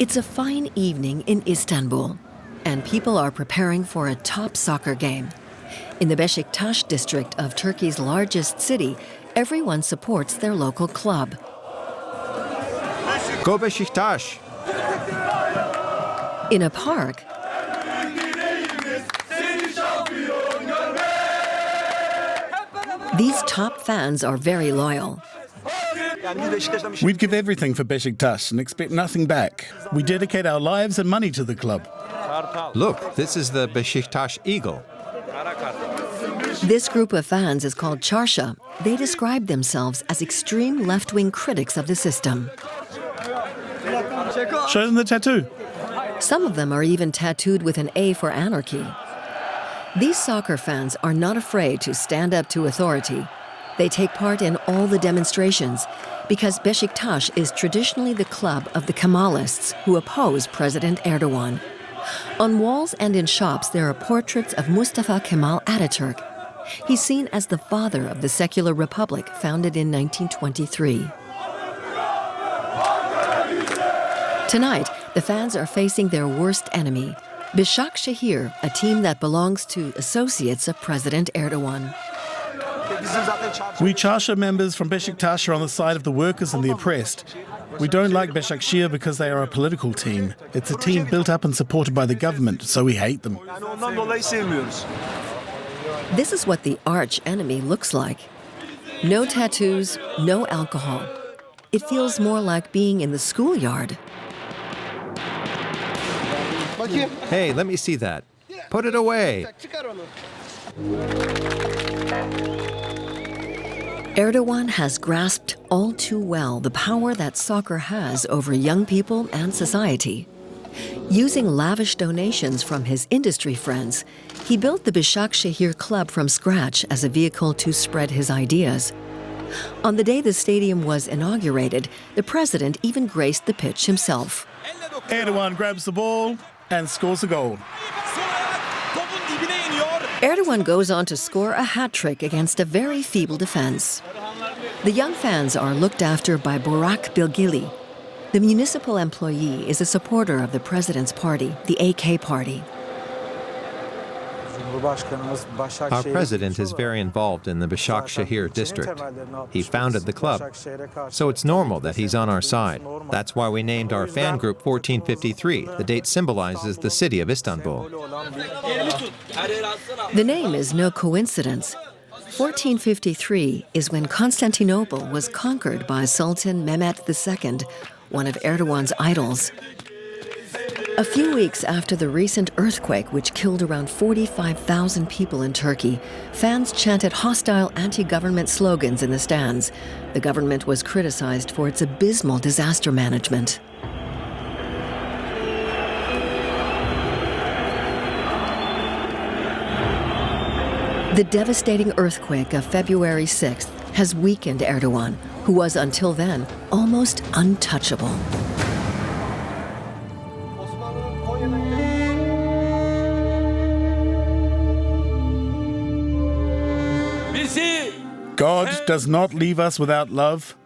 It's a fine evening in Istanbul, and people are preparing for a top soccer game. In the Beşiktaş district of Turkey's largest city, everyone supports their local club. Go Beşiktaş! In a park, these top fans are very loyal. We'd give everything for Beşiktaş and expect nothing back. We dedicate our lives and money to the club. Look, this is the Beşiktaş Eagle. This group of fans is called Çarşı. They describe themselves as extreme left-wing critics of the system. Show them the tattoo. Some of them are even tattooed with an A for anarchy. These soccer fans are not afraid to stand up to authority. They take part in all the demonstrations because Beşiktaş is traditionally the club of the Kemalists who oppose President Erdogan. On walls and in shops, there are portraits of Mustafa Kemal Atatürk. He's seen as the father of the secular republic founded in 1923. Tonight, the fans are facing their worst enemy, Başakşehir, a team that belongs to associates of President Erdogan. We Çarşı members from Beşiktaş are on the side of the workers and the oppressed. We don't like Başakşehir because they are a political team. It's a team built up and supported by the government, so we hate them. This is what the arch enemy looks like. No tattoos, no alcohol. It feels more like being in the schoolyard. Hey, let me see that. Put it away. Erdogan has grasped all too well the power that soccer has over young people and society. Using lavish donations from his industry friends, he built the Başakşehir club from scratch as a vehicle to spread his ideas. On the day the stadium was inaugurated, the president even graced the pitch himself. Erdogan grabs the ball and scores a goal. Erdogan goes on to score a hat-trick against a very feeble defense. The young fans are looked after by Burak Bilgili. The municipal employee is a supporter of the president's party, the AK party. Our president is very involved in the Başakşehir district. He founded the club, so it's normal that he's on our side. That's why we named our fan group 1453. The date symbolizes the city of Istanbul. The name is no coincidence. 1453 is when Constantinople was conquered by Sultan Mehmet II, one of Erdogan's idols. A few weeks after the recent earthquake, which killed around 45,000 people in Turkey, fans chanted hostile anti-government slogans in the stands. The government was criticized for its abysmal disaster management. The devastating earthquake of February 6th has weakened Erdogan, who was until then almost untouchable. God does not leave us without love.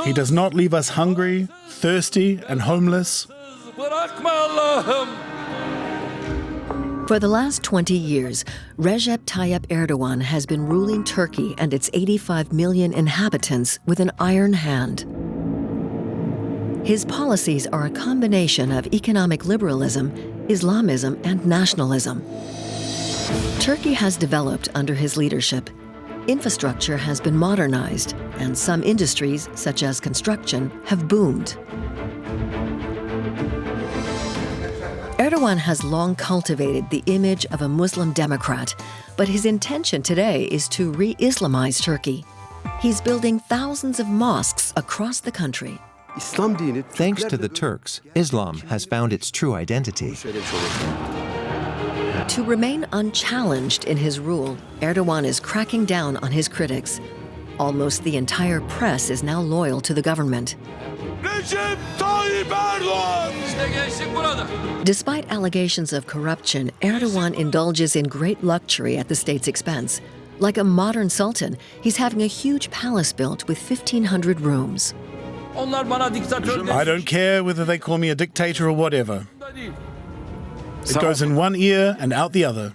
He does not leave us hungry, thirsty, and homeless. For the last 20 years, Recep Tayyip Erdogan has been ruling Turkey and its 85 million inhabitants with an iron hand. His policies are a combination of economic liberalism, Islamism, and nationalism. Turkey has developed under his leadership. Infrastructure has been modernized, and some industries, such as construction, have boomed. Erdogan has long cultivated the image of a Muslim democrat, but his intention today is to re-Islamize Turkey. He's building thousands of mosques across the country. Thanks to the Turks, Islam has found its true identity. To remain unchallenged in his rule, Erdogan is cracking down on his critics. Almost the entire press is now loyal to the government. Despite allegations of corruption, Erdogan indulges in great luxury at the state's expense. Like a modern sultan, he's having a huge palace built with 1,500 rooms. I don't care whether they call me a dictator or whatever. It goes in one ear and out the other.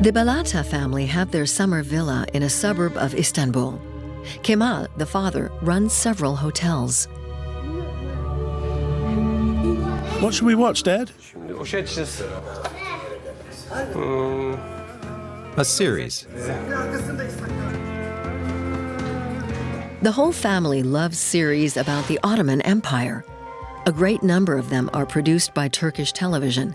The Balata family have their summer villa in a suburb of Istanbul. Kemal, the father, runs several hotels. What should we watch, Dad? A series. The whole family loves series about the Ottoman Empire. A great number of them are produced by Turkish television.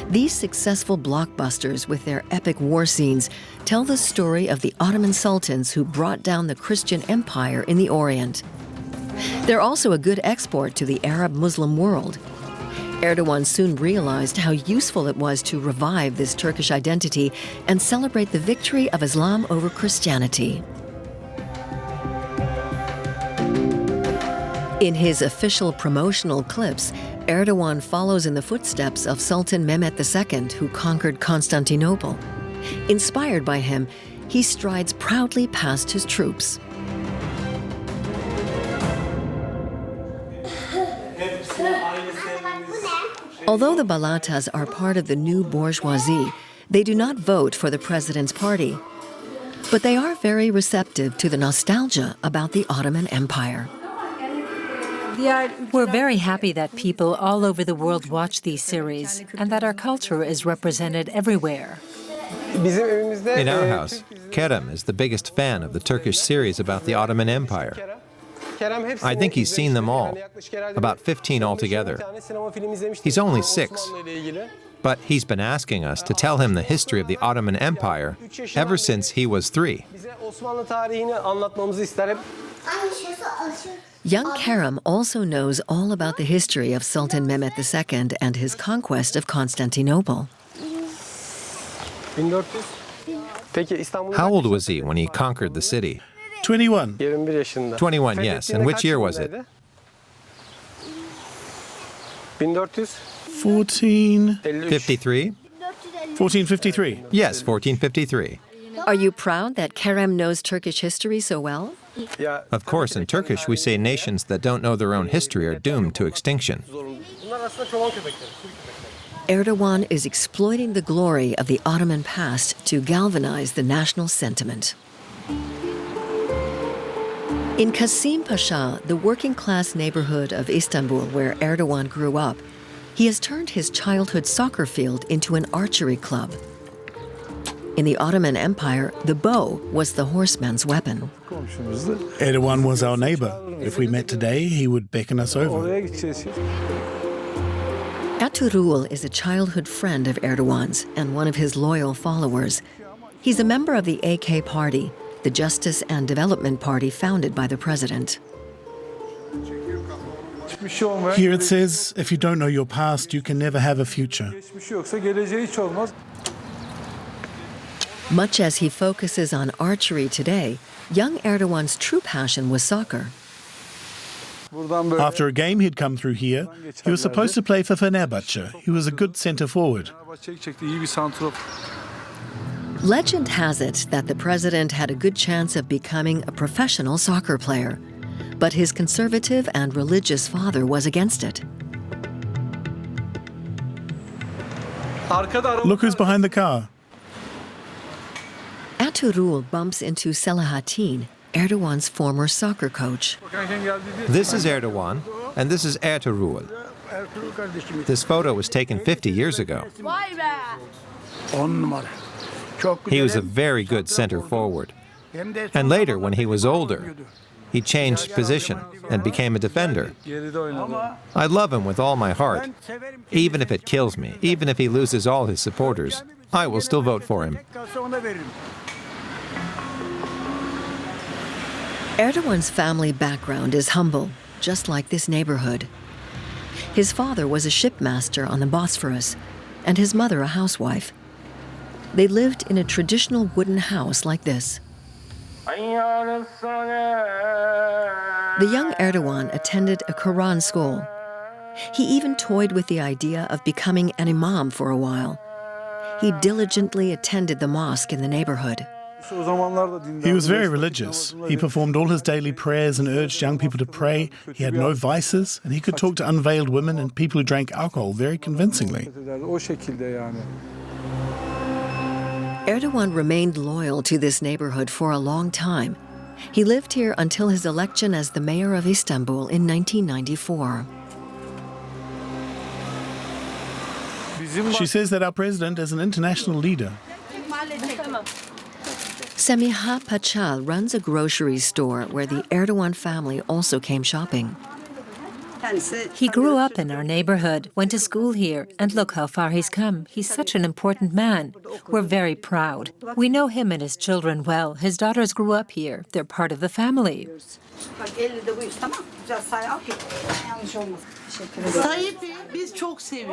These successful blockbusters with their epic war scenes tell the story of the Ottoman sultans who brought down the Christian empire in the Orient. They're also a good export to the Arab-Muslim world. Erdogan soon realized how useful it was to revive this Turkish identity and celebrate the victory of Islam over Christianity. In his official promotional clips, Erdogan follows in the footsteps of Sultan Mehmet II, who conquered Constantinople. Inspired by him, he strides proudly past his troops. Although the Balatas are part of the new bourgeoisie, they do not vote for the president's party. But they are very receptive to the nostalgia about the Ottoman Empire. We're very happy that people all over the world watch these series and that our culture is represented everywhere. In our house, Kerem is the biggest fan of the Turkish series about the Ottoman Empire. I think he's seen them all, about 15 altogether. He's only 6, but he's been asking us to tell him the history of the Ottoman Empire ever since he was 3. Young Kerem also knows all about the history of Sultan Mehmet II and his conquest of Constantinople. How old was he when he conquered the city? 21. 21, yes. And which year was it? 1453? 53? Yes, 1453. Are you proud that Kerem knows Turkish history so well? Of course, in Turkish, we say nations that don't know their own history are doomed to extinction. Erdogan is exploiting the glory of the Ottoman past to galvanize the national sentiment. In Kasim Pasha, the working-class neighborhood of Istanbul where Erdogan grew up, he has turned his childhood soccer field into an archery club. In the Ottoman Empire, the bow was the horseman's weapon. Erdogan was our neighbor. If we met today, he would beckon us over. Ertuğrul is a childhood friend of Erdogan's and one of his loyal followers. He's a member of the AK Party, the Justice and Development Party founded by the president. Here it says, if you don't know your past, you can never have a future. Much as he focuses on archery today, young Erdogan's true passion was soccer. After a game he'd come through here, he was supposed to play for Fenerbahce. He was a good centre forward. Legend has it that the president had a good chance of becoming a professional soccer player, but his conservative and religious father was against it. Look who's behind the car. Ertuğrul bumps into Selahattin, Erdogan's former soccer coach. This is Erdogan, and this is Ertuğrul. This photo was taken 50 years ago. He was a very good center forward. And later, when he was older, he changed position and became a defender. I love him with all my heart. Even if it kills me, even if he loses all his supporters, I will still vote for him. Erdogan's family background is humble, just like this neighborhood. His father was a shipmaster on the Bosphorus, and his mother a housewife. They lived in a traditional wooden house like this. The young Erdogan attended a Quran school. He even toyed with the idea of becoming an imam for a while. He diligently attended the mosque in the neighborhood. He was very religious. He performed all his daily prayers and urged young people to pray. He had no vices, and he could talk to unveiled women and people who drank alcohol very convincingly. Erdogan remained loyal to this neighborhood for a long time. He lived here until his election as the mayor of Istanbul in 1994. She says that our president is an international leader. Semiha Paçal runs a grocery store where the Erdogan family also came shopping. He grew up in our neighborhood, went to school here, and look how far he's come. He's such an important man. We're very proud. We know him and his children well. His daughters grew up here. They're part of the family.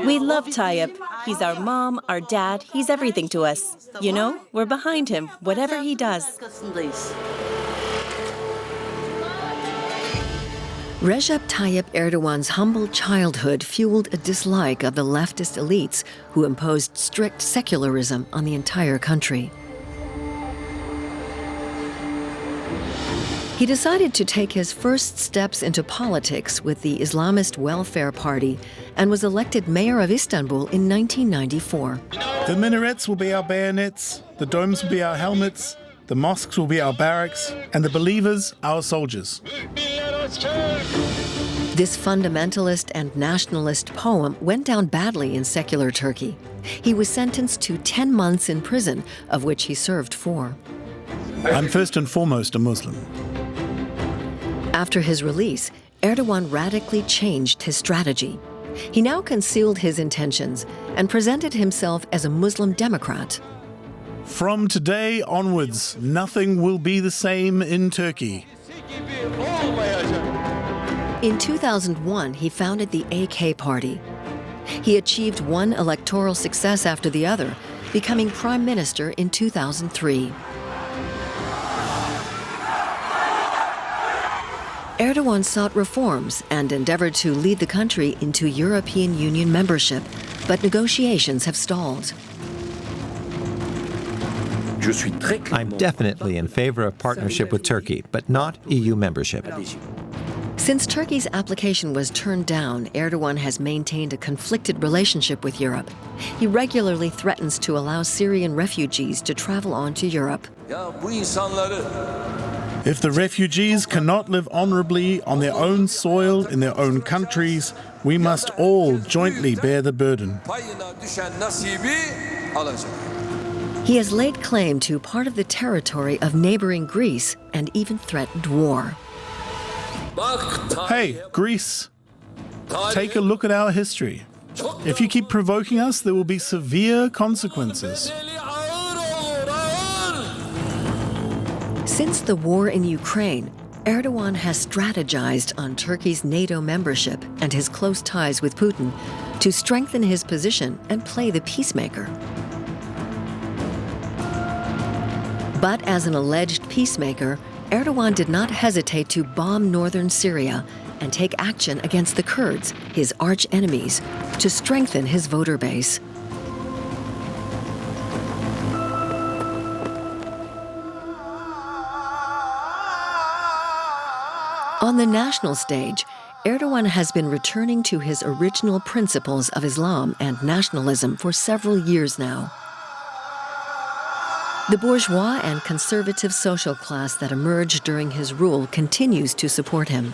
We love Tayyip. He's our mom, our dad. He's everything to us. You know, we're behind him, whatever he does. Recep Tayyip Erdogan's humble childhood fueled a dislike of the leftist elites who imposed strict secularism on the entire country. He decided to take his first steps into politics with the Islamist Welfare Party and was elected mayor of Istanbul in 1994. The minarets will be our bayonets, the domes will be our helmets, the mosques will be our barracks, and the believers our soldiers. This fundamentalist and nationalist poem went down badly in secular Turkey. He was sentenced to 10 months in prison, of which he served 4. I'm first and foremost a Muslim. After his release, Erdogan radically changed his strategy. He now concealed his intentions and presented himself as a Muslim Democrat. From today onwards, nothing will be the same in Turkey. In 2001, he founded the AK Party. He achieved one electoral success after the other, becoming prime minister in 2003. Erdogan sought reforms and endeavored to lead the country into European Union membership, but negotiations have stalled. I'm definitely in favor of partnership with Turkey, but not EU membership. Since Turkey's application was turned down, Erdogan has maintained a conflicted relationship with Europe. He regularly threatens to allow Syrian refugees to travel on to Europe. If the refugees cannot live honorably on their own soil, in their own countries, we must all jointly bear the burden. He has laid claim to part of the territory of neighboring Greece and even threatened war. Hey, Greece, take a look at our history. If you keep provoking us, there will be severe consequences. Since the war in Ukraine, Erdogan has strategized on Turkey's NATO membership and his close ties with Putin to strengthen his position and play the peacemaker. But as an alleged peacemaker, Erdogan did not hesitate to bomb northern Syria and take action against the Kurds, his arch enemies, to strengthen his voter base. On the national stage, Erdogan has been returning to his original principles of Islam and nationalism for several years now. The bourgeois and conservative social class that emerged during his rule continues to support him.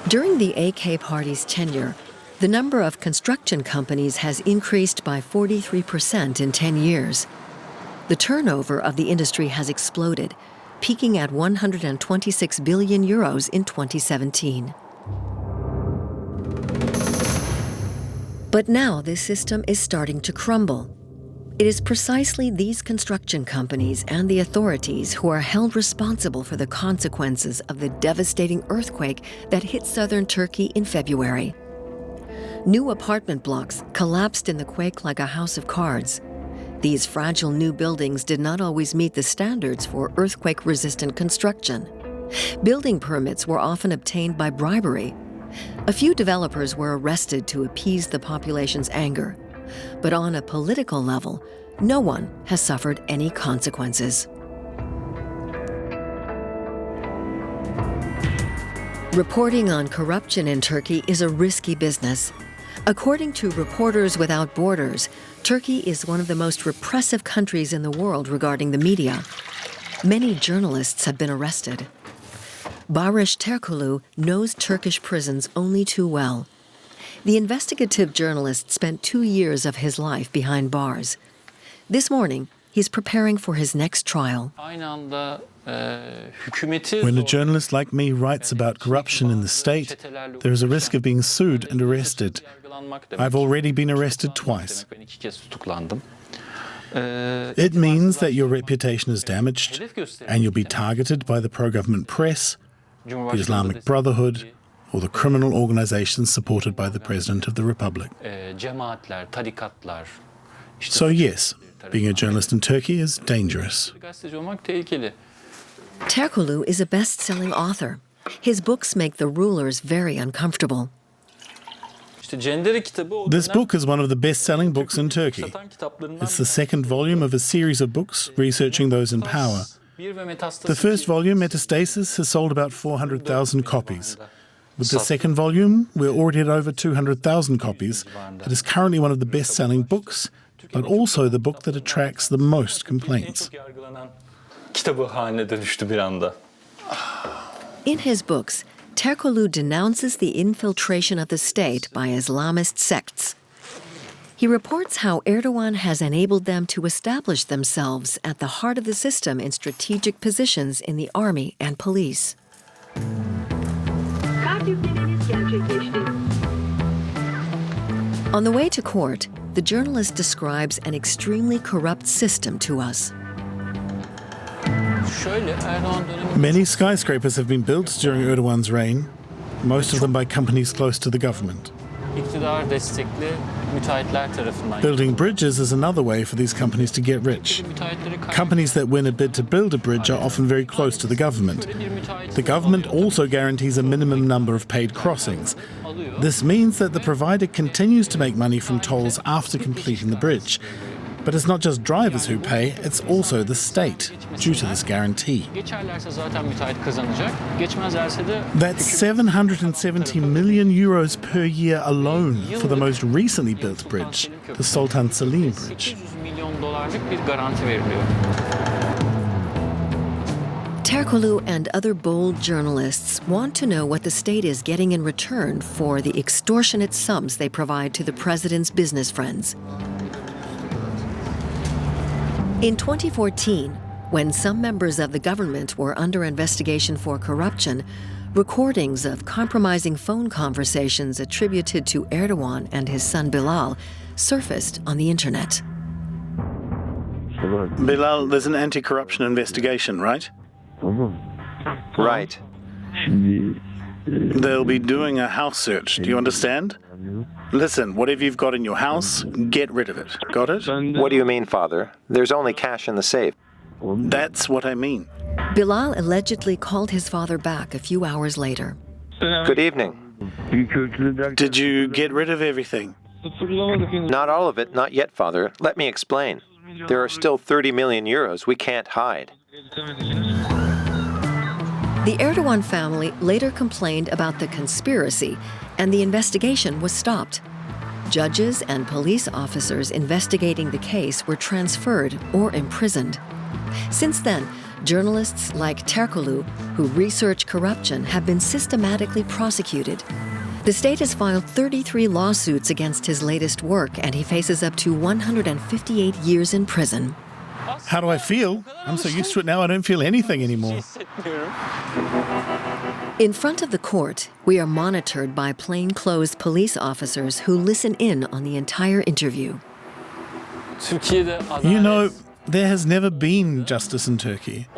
During the AK Party's tenure, the number of construction companies has increased by 43% in 10 years. The turnover of the industry has exploded, peaking at 126 billion euros in 2017. But now this system is starting to crumble. It is precisely these construction companies and the authorities who are held responsible for the consequences of the devastating earthquake that hit southern Turkey in February. New apartment blocks collapsed in the quake like a house of cards. These fragile new buildings did not always meet the standards for earthquake-resistant construction. Building permits were often obtained by bribery. A few developers were arrested to appease the population's anger. But on a political level, no one has suffered any consequences. Reporting on corruption in Turkey is a risky business. According to Reporters Without Borders, Turkey is one of the most repressive countries in the world regarding the media. Many journalists have been arrested. Barış Terkulu knows Turkish prisons only too well. The investigative journalist spent 2 years of his life behind bars. This morning, he's preparing for his next trial. When a journalist like me writes about corruption in the state, there is a risk of being sued and arrested. I've already been arrested twice. It means that your reputation is damaged and you'll be targeted by the pro-government press, the Islamic Brotherhood, or the criminal organizations supported by the President of the Republic. So yes, being a journalist in Turkey is dangerous. Terkulu is a best-selling author. His books make the rulers very uncomfortable. This book is one of the best-selling books in Turkey. It's the second volume of a series of books researching those in power. The first volume, Metastasis, has sold about 400,000 copies. With the second volume, we're already at over 200,000 copies. It is currently one of the best-selling books, but also the book that attracts the most complaints. In his books, Terkulu denounces the infiltration of the state by Islamist sects. He reports how Erdogan has enabled them to establish themselves at the heart of the system in strategic positions in the army and police. On the way to court, the journalist describes an extremely corrupt system to us. Many skyscrapers have been built during Erdogan's reign, most of them by companies close to the government. Building bridges is another way for these companies to get rich. Companies that win a bid to build a bridge are often very close to the government. The government also guarantees a minimum number of paid crossings. This means that the provider continues to make money from tolls after completing the bridge. But it's not just drivers who pay, it's also the state, due to this guarantee. That's 770 million euros per year alone for the most recently built bridge, the Sultan Selim Bridge. Terkulu and other bold journalists want to know what the state is getting in return for the extortionate sums they provide to the president's business friends. In 2014, when some members of the government were under investigation for corruption, recordings of compromising phone conversations attributed to Erdogan and his son Bilal surfaced on the internet. Bilal, there's an anti-corruption investigation, right? Right. They'll be doing a house search, do you understand? Listen, whatever you've got in your house, get rid of it. Got it? What do you mean, Father? There's only cash in the safe. That's what I mean. Bilal allegedly called his father back a few hours later. Good evening. Did you get rid of everything? Not all of it, not yet, Father. Let me explain. There are still 30 million euros we can't hide. The Erdogan family later complained about the conspiracy, and the investigation was stopped. Judges and police officers investigating the case were transferred or imprisoned. Since then, journalists like Terkulu, who research corruption, have been systematically prosecuted. The state has filed 33 lawsuits against his latest work, and he faces up to 158 years in prison. How do I feel? I'm so used to it now I don't feel anything anymore. In front of the court, we are monitored by plainclothes police officers who listen in on the entire interview. You know, there has never been justice in Turkey.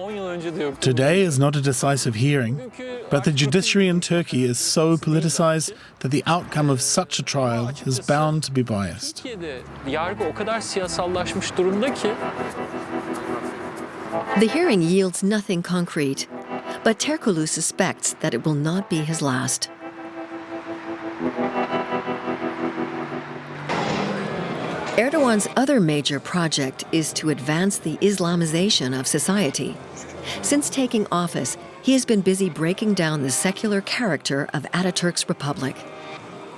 Today is not a decisive hearing, but the judiciary in Turkey is so politicized that the outcome of such a trial is bound to be biased. The hearing yields nothing concrete, but Terkulu suspects that it will not be his last. Erdogan's other major project is to advance the Islamization of society. Since taking office, he has been busy breaking down the secular character of Ataturk's republic.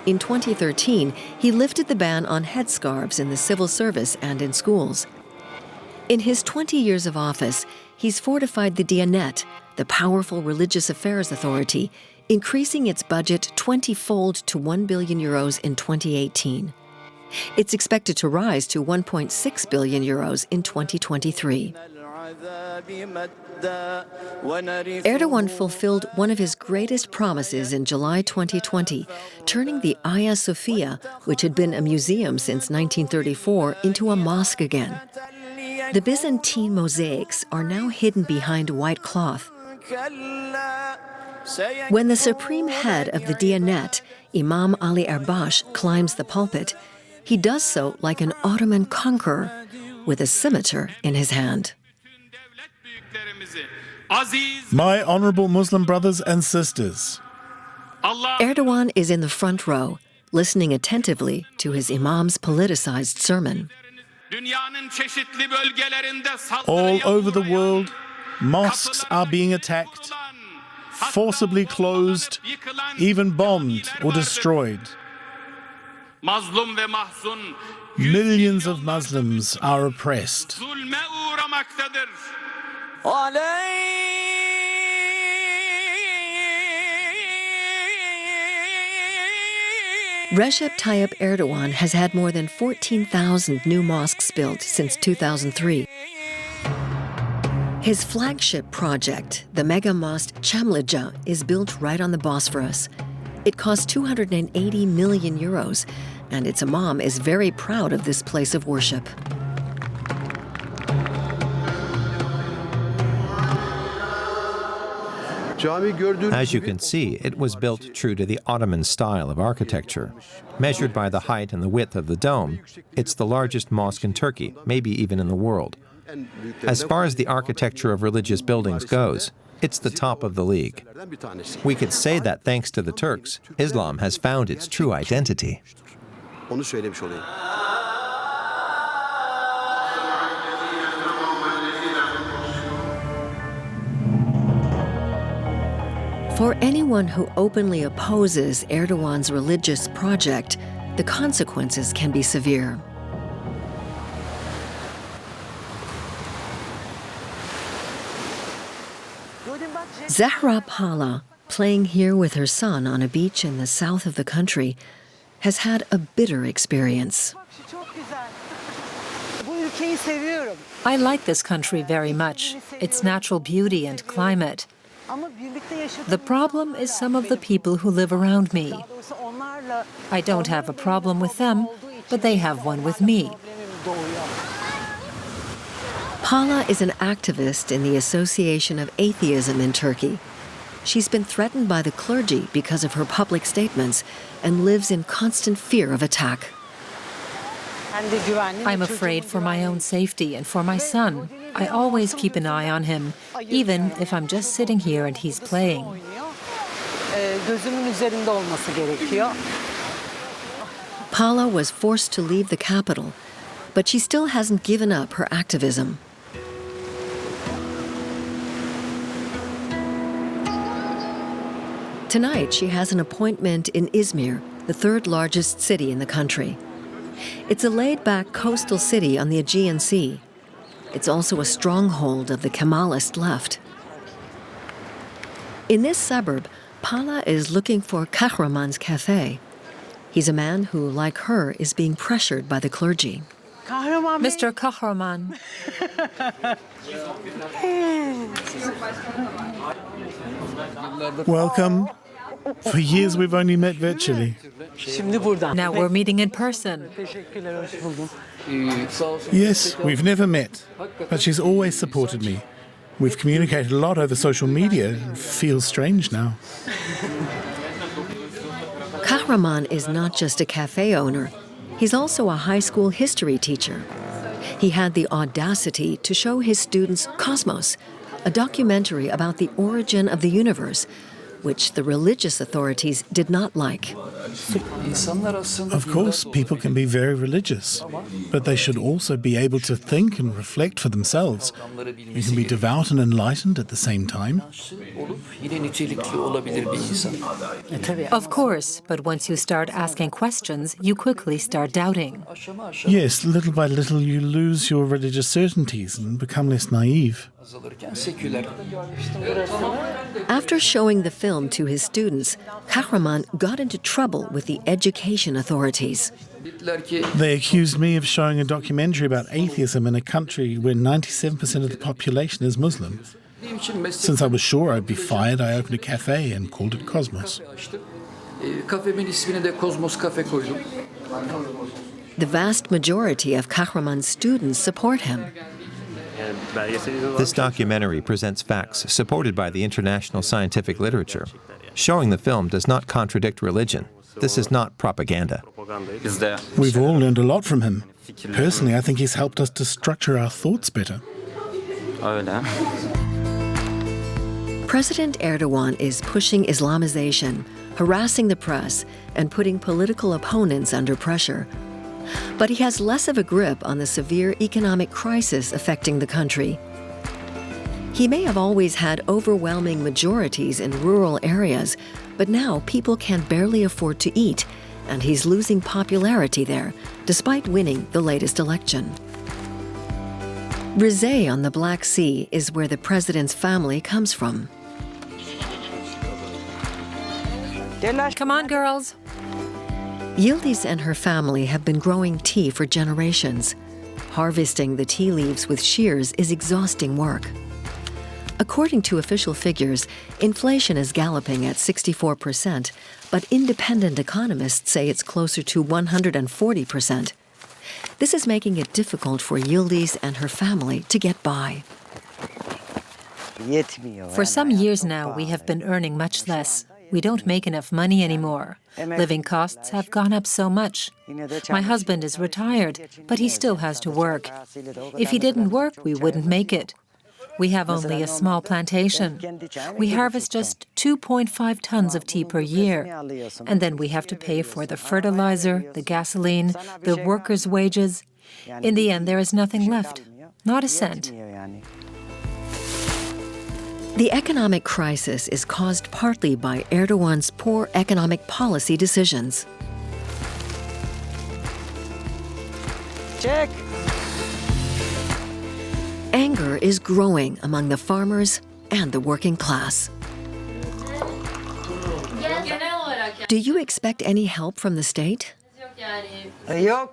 In 2013, he lifted the ban on headscarves in the civil service and in schools. In his 20 years of office, he's fortified the Diyanet, the powerful religious affairs authority, increasing its budget 20-fold to €1 billion in 2018. It's expected to rise to €1.6 billion in 2023. Erdogan fulfilled one of his greatest promises in July 2020, turning the Hagia Sophia, which had been a museum since 1934, into a mosque again. The Byzantine mosaics are now hidden behind white cloth. When the supreme head of the Diyanet, Imam Ali Erbash, climbs the pulpit, he does so like an Ottoman conqueror, with a scimitar in his hand. My honorable Muslim brothers and sisters, Erdogan is in the front row, listening attentively to his imam's politicized sermon. all over the world, mosques are being attacked, forcibly closed, even bombed or destroyed. Millions of Muslims are oppressed. Recep Tayyip Erdogan has had more than 14,000 new mosques built since 2003. His flagship project, the mega mosque Çamlıca, is built right on the Bosphorus. It cost €280 million, and its imam is very proud of this place of worship. As you can see, it was built true to the Ottoman style of architecture. Measured by the height and the width of the dome, it's the largest mosque in Turkey, maybe even in the world. As far as the architecture of religious buildings goes, it's the top of the league. We could say that thanks to the Turks, Islam has found its true identity. For anyone who openly opposes Erdogan's religious project, the consequences can be severe. Zahra Pala, playing here with her son on a beach in the south of the country, has had a bitter experience. I like this country very much, its natural beauty and climate. The problem is some of the people who live around me. I don't have a problem with them, but they have one with me. Pala is an activist in the Association of Atheism in Turkey. She's been threatened by the clergy because of her public statements and lives in constant fear of attack. I'm afraid for my own safety and for my son. I always keep an eye on him, even if I'm just sitting here and he's playing. Pala was forced to leave the capital, but she still hasn't given up her activism. Tonight, she has an appointment in Izmir, the third largest city in the country. It's a laid-back coastal city on the Aegean Sea. It's also a stronghold of the Kemalist left. In this suburb, Pala is looking for Kahraman's cafe. He's a man who, like her, is being pressured by the clergy. Mr. Kahraman. Welcome. For years we've only met virtually. Now we're meeting in person. Yes, we've never met, but she's always supported me. We've communicated a lot over social media. It feels strange now. Kahraman is not just a cafe owner. He's also a high school history teacher. He had the audacity to show his students Cosmos, a documentary about the origin of the universe, which the religious authorities did not like. Of course, people can be very religious, but they should also be able to think and reflect for themselves. You can be devout and enlightened at the same time. Of course, but once you start asking questions, you quickly start doubting. Yes, little by little you lose your religious certainties and become less naive. After showing the film to his students, Kahraman got into trouble with the education authorities. They accused me of showing a documentary about atheism in a country where 97% of the population is Muslim. Since I was sure I'd be fired, I opened a cafe and called it Cosmos. The vast majority of Kahraman's students support him. This documentary presents facts supported by the international scientific literature. Showing the film does not contradict religion. This is not propaganda. We've all learned a lot from him. Personally, I think he's helped us to structure our thoughts better. President Erdogan is pushing Islamization, harassing the press, and putting political opponents under pressure. But he has less of a grip on the severe economic crisis affecting the country. He may have always had overwhelming majorities in rural areas, but now people can barely afford to eat, and he's losing popularity there, despite winning the latest election. Rize on the Black Sea is where the president's family comes from. Come on, girls. Yildiz and her family have been growing tea for generations. Harvesting the tea leaves with shears is exhausting work. According to official figures, inflation is galloping at 64%, but independent economists say it's closer to 140%. This is making it difficult for Yildiz and her family to get by. For some years now, we have been earning much less. We don't make enough money anymore. Living costs have gone up so much. My husband is retired, but he still has to work. If he didn't work, we wouldn't make it. We have only a small plantation. We harvest just 2.5 tons of tea per year. And then we have to pay for the fertilizer, the gasoline, the workers' wages. In the end, there is nothing left, not a cent. The economic crisis is caused partly by Erdogan's poor economic policy decisions. Check. Anger is growing among the farmers and the working class. Do you expect any help from the state?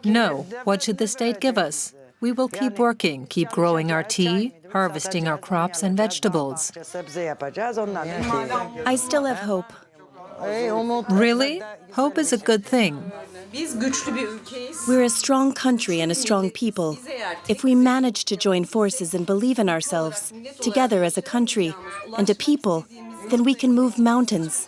No. What should the state give us? We will keep working, keep growing our tea, harvesting our crops and vegetables. I still have hope. Really? Hope is a good thing. We're a strong country and a strong people. If we manage to join forces and believe in ourselves, together as a country and a people, then we can move mountains.